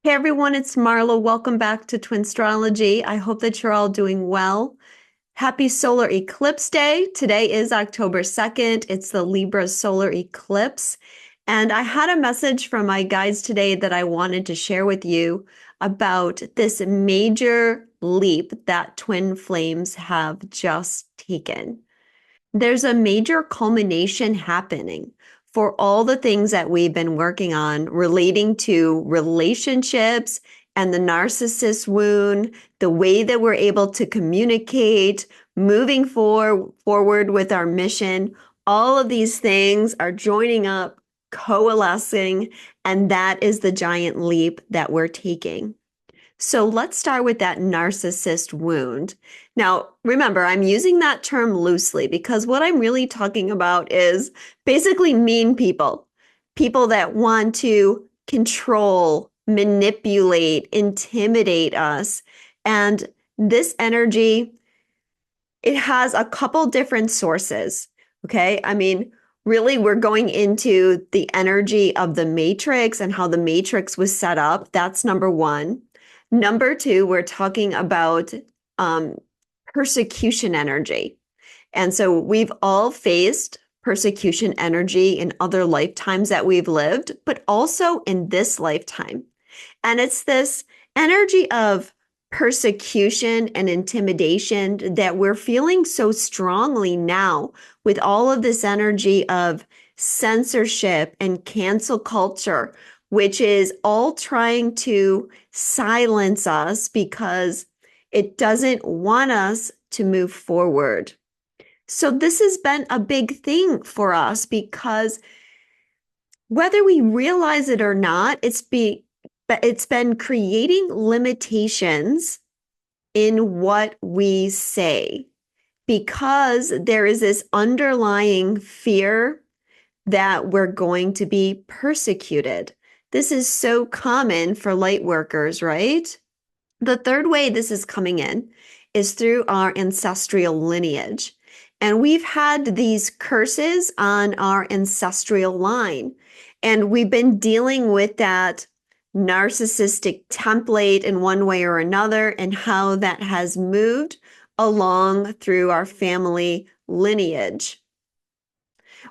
Hey everyone, it's Marla. Welcome back to Twinstrology. I hope that you're all doing well. Happy solar eclipse day. Today is October 2nd. It's the Libra solar eclipse. And I had a message from my guides today that I wanted to share with you about this major leap that twin flames have just taken. There's a major culmination happening for all the things that we've been working on relating to relationships and the narcissist wound, the way that we're able to communicate, moving forward with our mission. All of these things are joining up, coalescing, and that is the giant leap that we're taking. So let's start with that narcissist wound. Now, remember, I'm using that term loosely because what I'm really talking about is basically mean people, people that want to control, manipulate, intimidate us. And this energy, it has a couple different sources. Okay. I mean, really, we're going into the energy of the matrix and how the matrix was set up. That's number one. Number two, we're talking about persecution energy. And so we've all faced persecution energy in other lifetimes that we've lived, but also in this lifetime. And it's this energy of persecution and intimidation that we're feeling so strongly now with all of this energy of censorship and cancel culture, which is all trying to silence us because it doesn't want us to move forward. So this has been a big thing for us because whether we realize it or not, it's been creating limitations in what we say because there is this underlying fear that we're going to be persecuted. This is so common for light workers, right? The third way this is coming in is through our ancestral lineage. And we've had these curses on our ancestral line. And we've been dealing with that narcissistic template in one way or another and how that has moved along through our family lineage.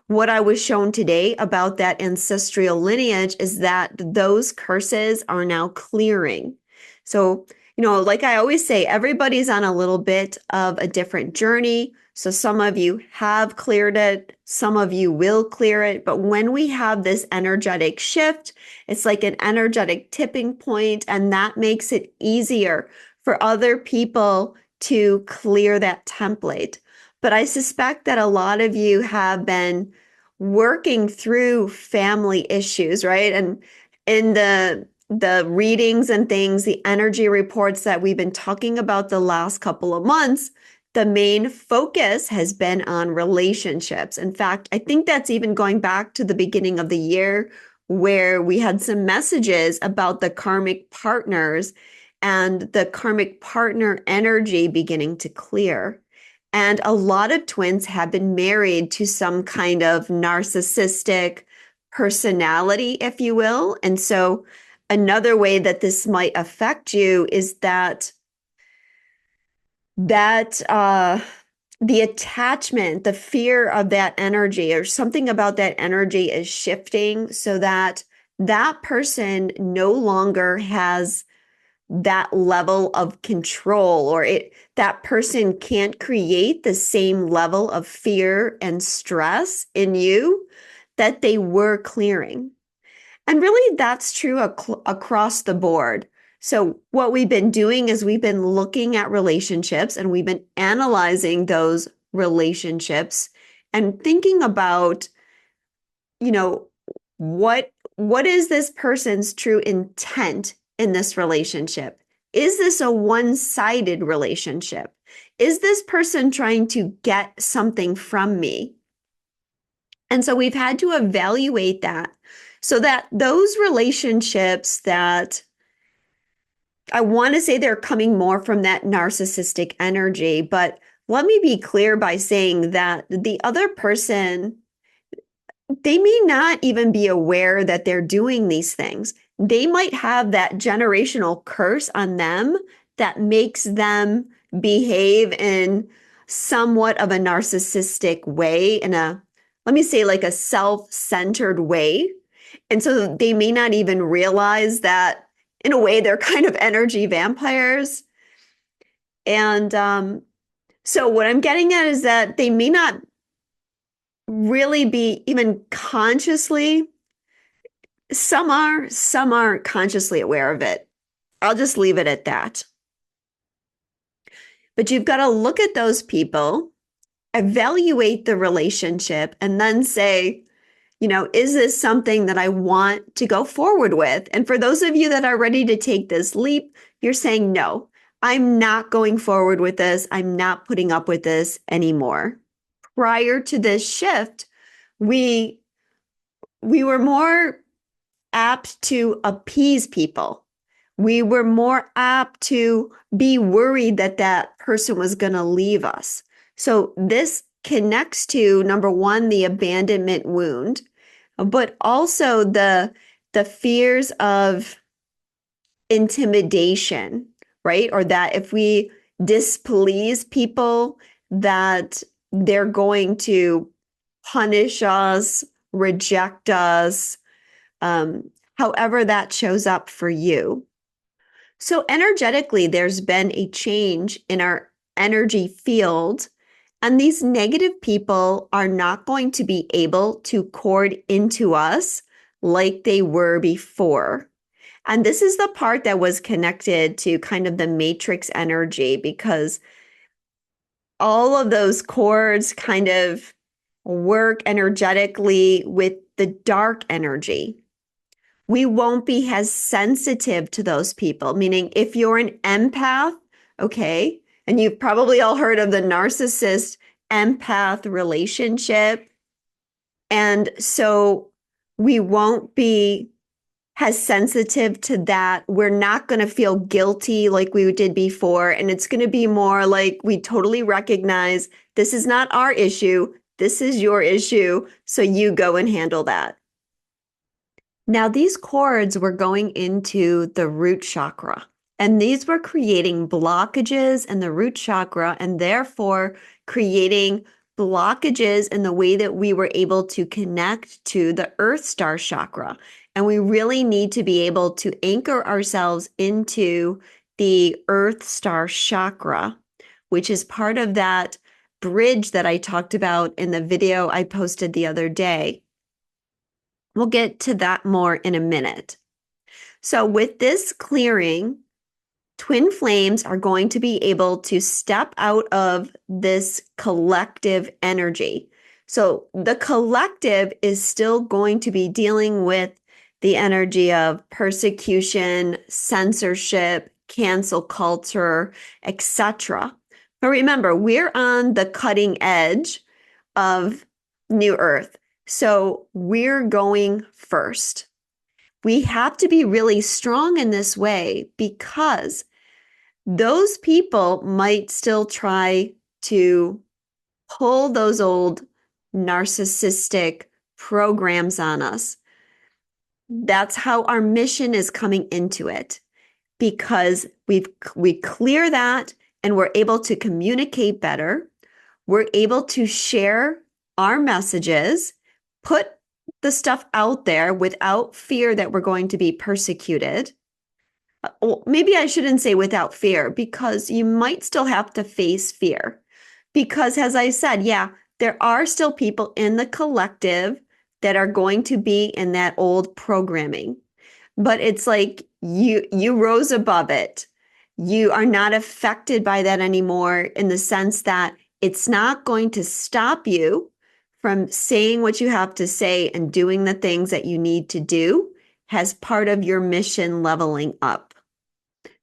What I was shown today about that ancestral lineage is that those curses are now clearing. So, like I always say, everybody's on a little bit of a different journey. So some of you have cleared it, some of you will clear it. But when we have this energetic shift, it's like an energetic tipping point, and that makes it easier for other people to clear that template. But I suspect that a lot of you have been working through family issues, right? And in the readings and things, the energy reports that we've been talking about the last couple of months, the main focus has been on relationships. In fact, I think that's even going back to the beginning of the year where we had some messages about the karmic partners and the karmic partner energy beginning to clear. And a lot of twins have been married to some kind of narcissistic personality, if you will. And so another way that this might affect you is that the attachment, the fear of that energy or something about that energy is shifting so that that person no longer has that level of control, or that person can't create the same level of fear and stress in you that they were clearing. And really, that's true across the board. So what we've been doing is we've been looking at relationships and we've been analyzing those relationships and thinking about, what is this person's true intent in this relationship? Is this a one-sided relationship? Is this person trying to get something from me? And so we've had to evaluate that so that those relationships that I want to say they're coming more from that narcissistic energy, but let me be clear by saying that the other person, they may not even be aware that they're doing these things. they might have that generational curse on them that makes them behave in somewhat of a narcissistic way, in a, let me say, like a self-centered way. And so they may not even realize that in a way they're kind of energy vampires. And so what I'm getting at is that they may not really be even consciously, some aren't consciously aware of it. I'll just leave it at that. But you've got to look at those people, evaluate the relationship, and then say, is this something that I want to go forward with? And for those of you that are ready to take this leap, you're saying, no, I'm not going forward with this. I'm not putting up with this anymore. Prior to this shift, we were more apt to appease people. We were more apt to be worried that that person was going to leave us. So this connects to, number one, the abandonment wound, but also the fears of intimidation, right? Or that if we displease people, that they're going to punish us, reject us, however that shows up for you. So energetically, there's been a change in our energy field, and these negative people are not going to be able to cord into us like they were before. And this is the part that was connected to kind of the matrix energy, because all of those cords kind of work energetically with the dark energy. We won't be as sensitive to those people, meaning if you're an empath, okay, and you've probably all heard of the narcissist empath relationship. And so we won't be as sensitive to that. We're not going to feel guilty like we did before. And it's going to be more like we totally recognize this is not our issue. This is your issue. So you go and handle that. Now, these cords were going into the root chakra, and these were creating blockages in the root chakra, and therefore creating blockages in the way that we were able to connect to the Earth Star chakra. And we really need to be able to anchor ourselves into the Earth Star chakra, which is part of that bridge that I talked about in the video I posted the other day. We'll get to that more in a minute. So with this clearing, twin flames are going to be able to step out of this collective energy. So the collective is still going to be dealing with the energy of persecution, censorship, cancel culture, etc. But remember, we're on the cutting edge of New Earth. So we're going first. We have to be really strong in this way because those people might still try to pull those old narcissistic programs on us. That's how our mission is coming into it, because we clear that and we're able to communicate better. We're able to share our messages, put the stuff out there without fear that we're going to be persecuted. Maybe I shouldn't say without fear, because you might still have to face fear. Because as I said, yeah, there are still people in the collective that are going to be in that old programming. But it's like you rose above it. You are not affected by that anymore, in the sense that it's not going to stop you from saying what you have to say and doing the things that you need to do as part of your mission leveling up.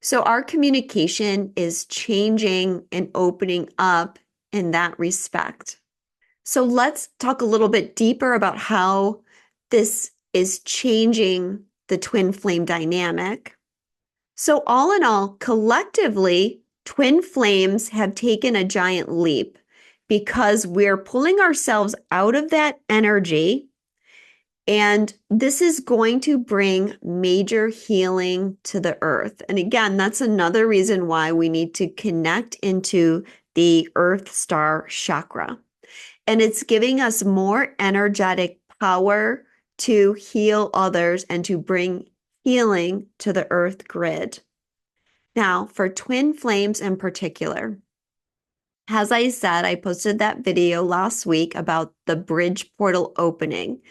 So our communication is changing and opening up in that respect. So let's talk a little bit deeper about how this is changing the twin flame dynamic. So all in all, collectively, twin flames have taken a giant leap, because we're pulling ourselves out of that energy And this is going to bring major healing to the earth. And again, that's another reason why we need to connect into the Earth Star chakra. And it's giving us more energetic power to heal others and to bring healing to the earth grid. Now, for twin flames in particular, as I said, I posted that video last week about the bridge portal opening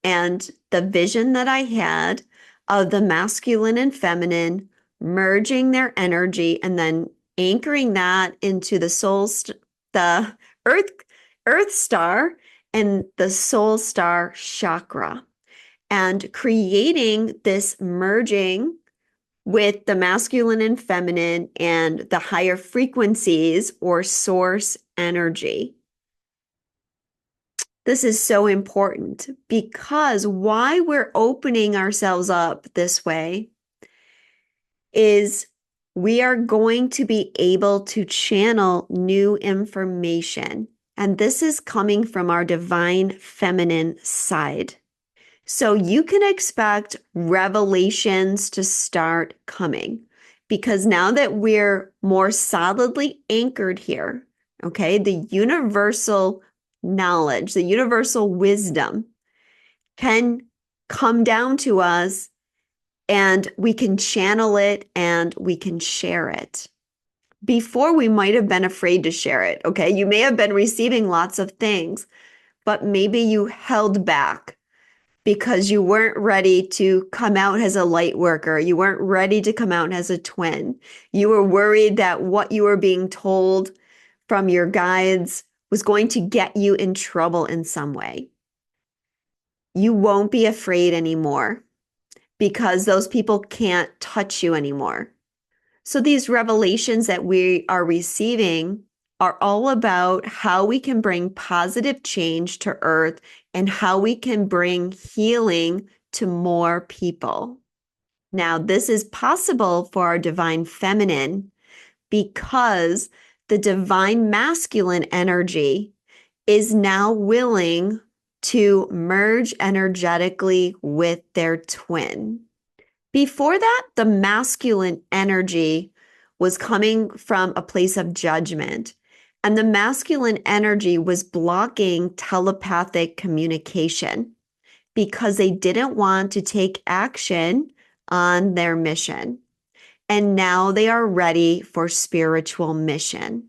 and the vision that I had of the masculine and feminine merging their energy and then anchoring that into the the earth earth star and the soul star chakra, and creating this merging with the masculine and feminine and the higher frequencies or source energy. This is so important because why we're opening ourselves up this way is we are going to be able to channel new information. And this is coming from our divine feminine side. So you can expect revelations to start coming because now that we're more solidly anchored here, okay, the universal knowledge, the universal wisdom can come down to us and we can channel it and we can share it. Before, we might have been afraid to share it, okay? You may have been receiving lots of things, but maybe you held back because you weren't ready to come out as a light worker. You weren't ready to come out as a twin. You were worried that what you were being told from your guides was going to get you in trouble in some way. You won't be afraid anymore because those people can't touch you anymore. So these revelations that we are receiving are all about how we can bring positive change to Earth and how we can bring healing to more people. Now, this is possible for our divine feminine because the divine masculine energy is now willing to merge energetically with their twin. Before that, the masculine energy was coming from a place of judgment, and the masculine energy was blocking telepathic communication because they didn't want to take action on their mission. And now they are ready for spiritual mission.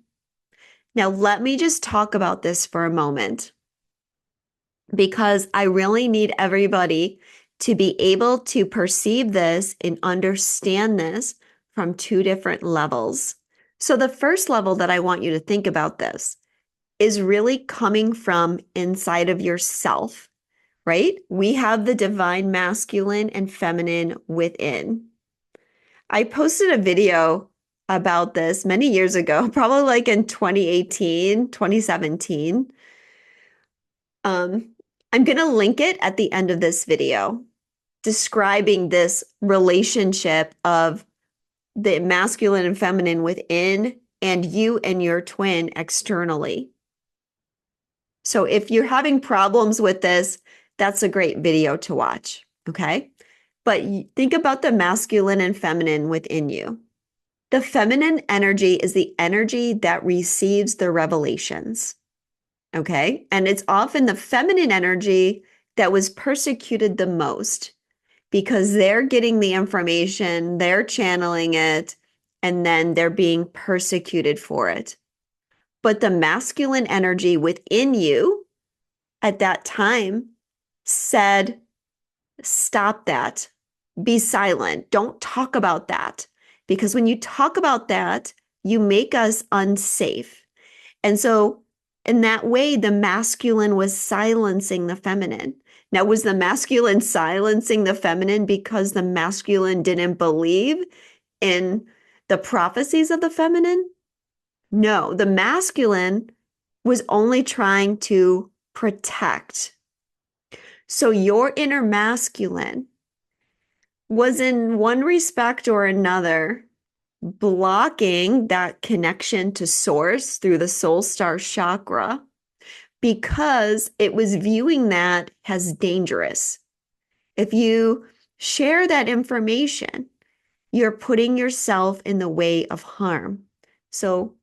Now, let me just talk about this for a moment because I really need everybody to be able to perceive this and understand this from two different levels. So the first level that I want you to think about this is really coming from inside of yourself, right? We have the divine masculine and feminine within. I posted a video about this many years ago, probably like in 2018, 2017. I'm going to link it at the end of this video, describing this relationship of the masculine and feminine within and you and your twin externally. So if you're having problems with this, that's a great video to watch, okay? But think about the masculine and feminine within you. The feminine energy is the energy that receives the revelations. Okay. And it's often the feminine energy that was persecuted the most because they're getting the information, they're channeling it, and then they're being persecuted for it. But the masculine energy within you at that time said, stop that. Be silent. Don't talk about that. Because when you talk about that, you make us unsafe. And so in that way, the masculine was silencing the feminine. Now, was the masculine silencing the feminine because the masculine didn't believe in the prophecies of the feminine? No, the masculine was only trying to protect. So your inner masculine was in one respect or another blocking that connection to source through the soul star chakra because it was viewing that as dangerous. If you share that information, you're putting yourself in the way of harm. So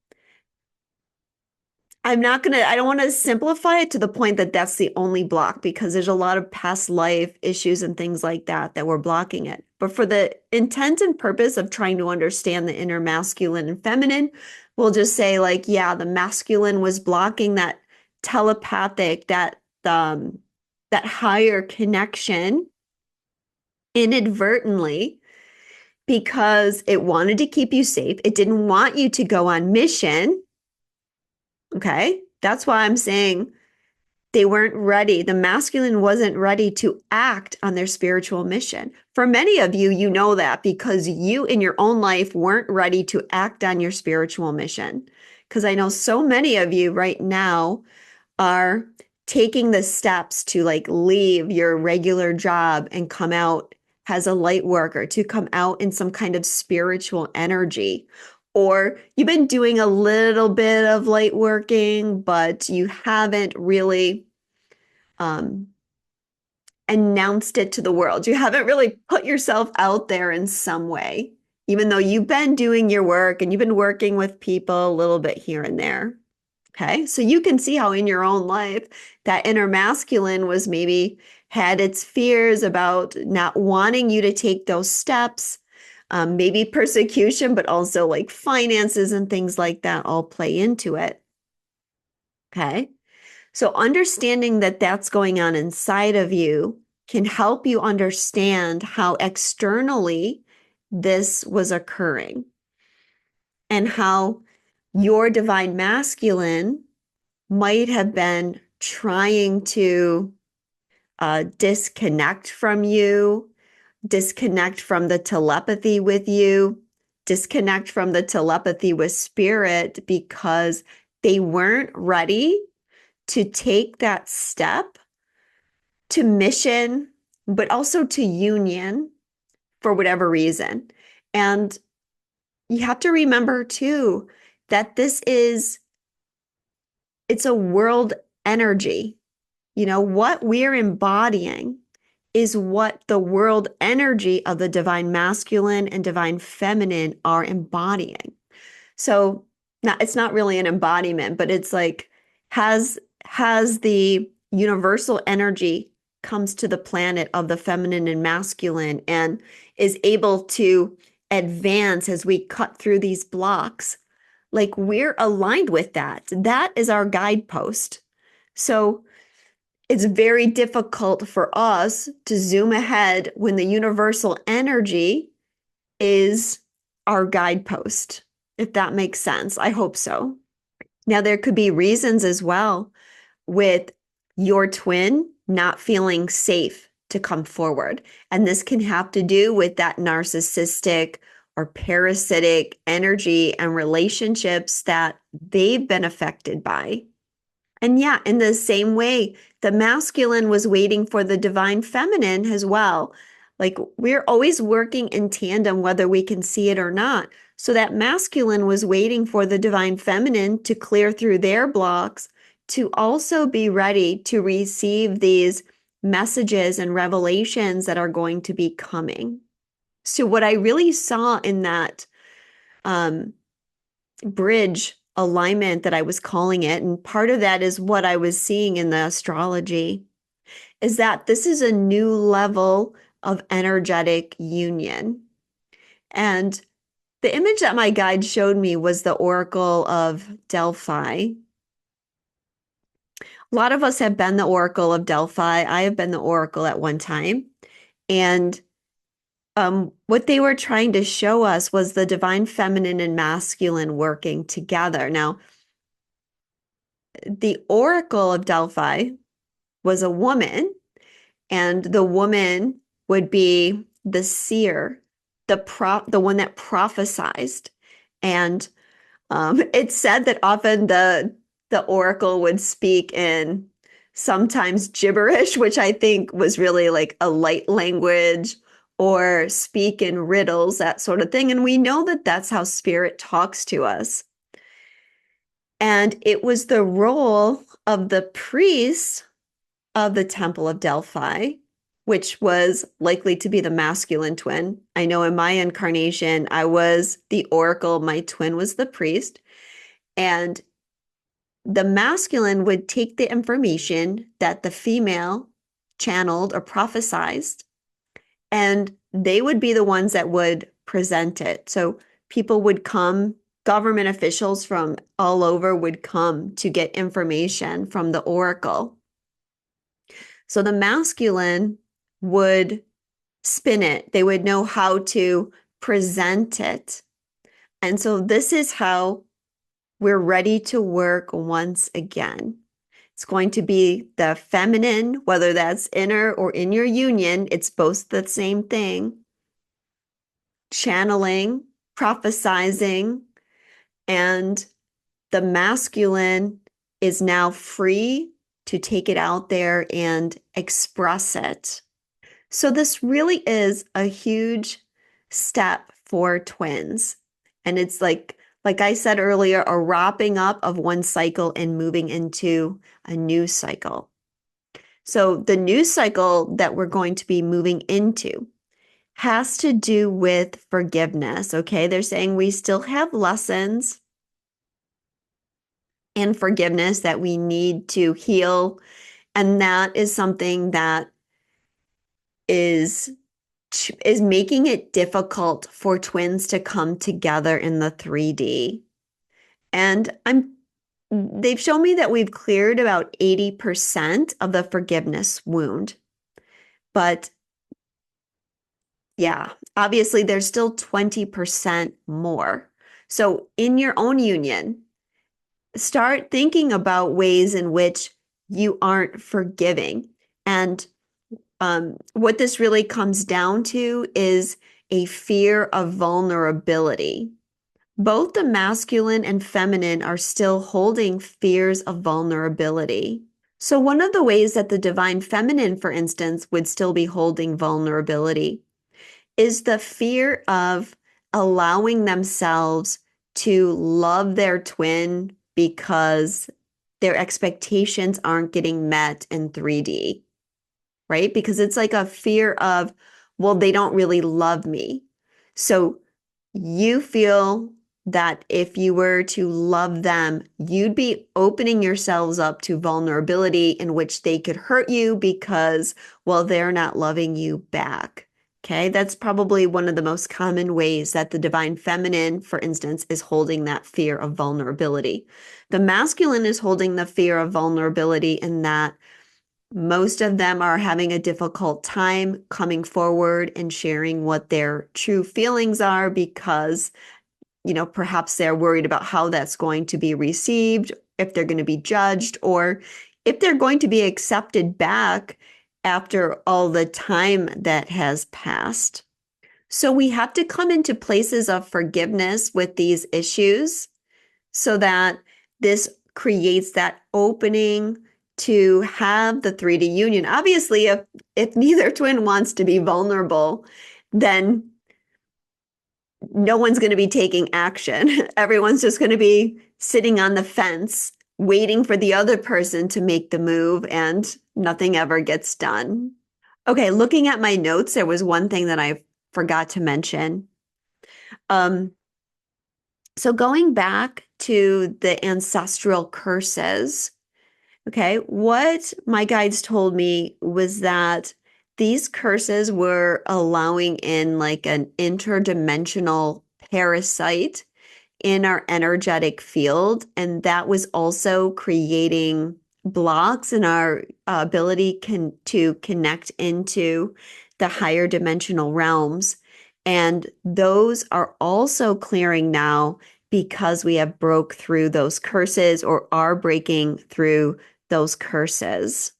I don't want to simplify it to the point that that's the only block, because there's a lot of past life issues and things like that that were blocking it. But for the intent and purpose of trying to understand the inner masculine and feminine, we'll just say like, yeah, the masculine was blocking that telepathic, that higher connection inadvertently, because it wanted to keep you safe. It didn't want you to go on mission. Okay. That's why I'm saying they weren't ready. The masculine wasn't ready to act on their spiritual mission. For many of you, you know that because you in your own life weren't ready to act on your spiritual mission. Because I know so many of you right now are taking the steps to like leave your regular job and come out as a light worker, to come out in some kind of spiritual energy. Or you've been doing a little bit of light working, but you haven't really announced it to the world. You haven't really put yourself out there in some way, even though you've been doing your work and you've been working with people a little bit here and there. Okay, so you can see how in your own life that inner masculine was maybe had its fears about not wanting you to take those steps, maybe persecution, but also like finances and things like that all play into it. Okay, so understanding that that's going on inside of you can help you understand how externally this was occurring and how your divine masculine might have been trying to disconnect from you, disconnect from the telepathy with you, disconnect from the telepathy with spirit, because they weren't ready to take that step to mission, but also to union for whatever reason. And you have to remember too that it's a world energy. You know, what we're embodying is what the world energy of the divine masculine and divine feminine are embodying. So it's not really an embodiment, but it's like has the universal energy comes to the planet of the feminine and masculine and is able to advance as we cut through these blocks. Like we're aligned with that. That is our guidepost. So it's very difficult for us to zoom ahead when the universal energy is our guidepost, if that makes sense. I hope so. Now, there could be reasons as well with your twin not feeling safe to come forward. And this can have to do with that narcissistic or parasitic energy and relationships that they've been affected by. And yeah, in the same way, the masculine was waiting for the divine feminine as well. Like we're always working in tandem, whether we can see it or not. So that masculine was waiting for the divine feminine to clear through their blocks, to also be ready to receive these messages and revelations that are going to be coming. So what I really saw in that bridge alignment that I was calling it, and part of that is what I was seeing in the astrology, is that this is a new level of energetic union. And the image that my guide showed me was the Oracle of Delphi. A lot of us have been the Oracle of Delphi. I have been the Oracle at one time. And what they were trying to show us was the divine feminine and masculine working together. Now, the Oracle of Delphi was a woman, and the woman would be the seer, the one that prophesized. And it's said that often the oracle would speak in sometimes gibberish, which I think was really like a light language, or speak in riddles, that sort of thing. And we know that that's how spirit talks to us. And it was the role of the priests of the Temple of Delphi which was likely to be the masculine twin. I know in my incarnation, I was the oracle, my twin was the priest, and the masculine would take the information that the female channeled or prophesized, and they would be the ones that would present it. So people would come, government officials from all over would come to get information from the oracle. So the masculine would spin it. They would know how to present it. And so this is how we're ready to work once again. It's going to be the feminine, whether that's inner or in your union, it's both the same thing. Channeling, prophesizing, and the masculine is now free to take it out there and express it. So this really is a huge step for twins. And it's like I said earlier, a wrapping up of one cycle and moving into a new cycle. So the new cycle that we're going to be moving into has to do with forgiveness, okay? They're saying we still have lessons in forgiveness that we need to heal. And that is something that is making it difficult for twins to come together in the 3D. And they've shown me that we've cleared about 80% of the forgiveness wound. But yeah, obviously there's still 20% more. So in your own union, start thinking about ways in which you aren't forgiving. And what this really comes down to is a fear of vulnerability. Both the masculine and feminine are still holding fears of vulnerability. So one of the ways that the divine feminine, for instance, would still be holding vulnerability is the fear of allowing themselves to love their twin because their expectations aren't getting met in 3D, right? Because it's like a fear of, well, they don't really love me. So you feel that if you were to love them, you'd be opening yourselves up to vulnerability in which they could hurt you because, well, they're not loving you back. Okay, that's probably one of the most common ways that the divine feminine, for instance, is holding that fear of vulnerability. The masculine is holding the fear of vulnerability in that most of them are having a difficult time coming forward and sharing what their true feelings are because, perhaps they're worried about how that's going to be received, if they're going to be judged, or if they're going to be accepted back after all the time that has passed. So we have to come into places of forgiveness with these issues so that this creates that opening to have the 3D union. Obviously, if neither twin wants to be vulnerable, then no one's going to be taking action. Everyone's just going to be sitting on the fence, waiting for the other person to make the move, and nothing ever gets done. Okay, looking at my notes, there was one thing that I forgot to mention. So going back to the ancestral curses, okay, what my guides told me was that these curses were allowing in like an interdimensional parasite in our energetic field. And that was also creating blocks in our ability to connect into the higher dimensional realms. And those are also clearing now because we have broke through those curses or are breaking through those curses.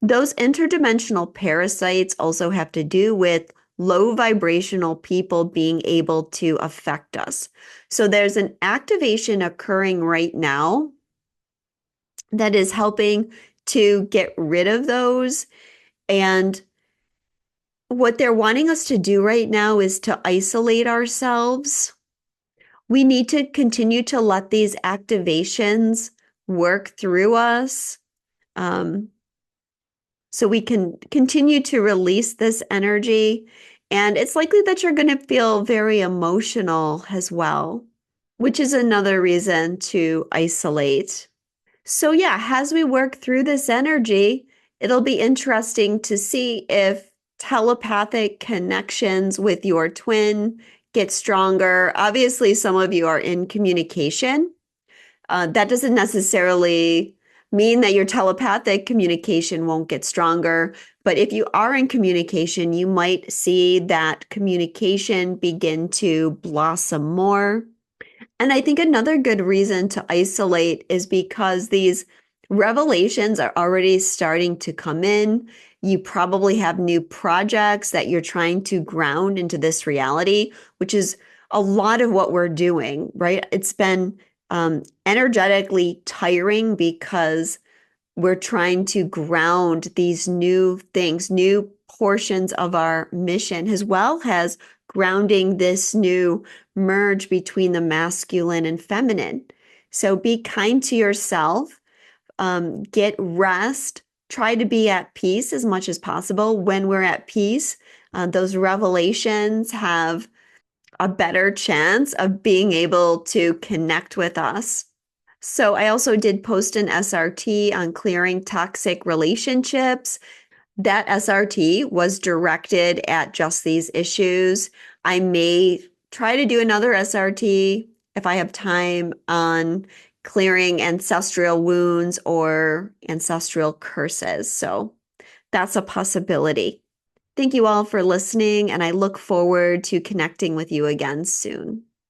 Those interdimensional parasites also have to do with low vibrational people being able to affect us. So there's an activation occurring right now that is helping to get rid of those. And what they're wanting us to do right now is to isolate ourselves. We need to continue to let these activations work through us. so we can continue to release this energy. And it's likely that you're going to feel very emotional as well, which is another reason to isolate. So, yeah, as we work through this energy, it'll be interesting to see if telepathic connections with your twin get stronger. Obviously, some of you are in communication. That doesn't necessarily mean that your telepathic communication won't get stronger. But if you are in communication, you might see that communication begin to blossom more. And I think another good reason to isolate is because these revelations are already starting to come in. You probably have new projects that you're trying to ground into this reality, which is a lot of what we're doing, right? It's been energetically tiring because we're trying to ground these new things, new portions of our mission, as well as grounding this new merge between the masculine and feminine. So be kind to yourself, get rest, try to be at peace as much as possible. When we're at peace, those revelations have a better chance of being able to connect with us. So I also did post an SRT on clearing toxic relationships. That SRT was directed at just these issues. I may try to do another SRT if I have time on clearing ancestral wounds or ancestral curses. So that's a possibility. Thank you all for listening, and I look forward to connecting with you again soon.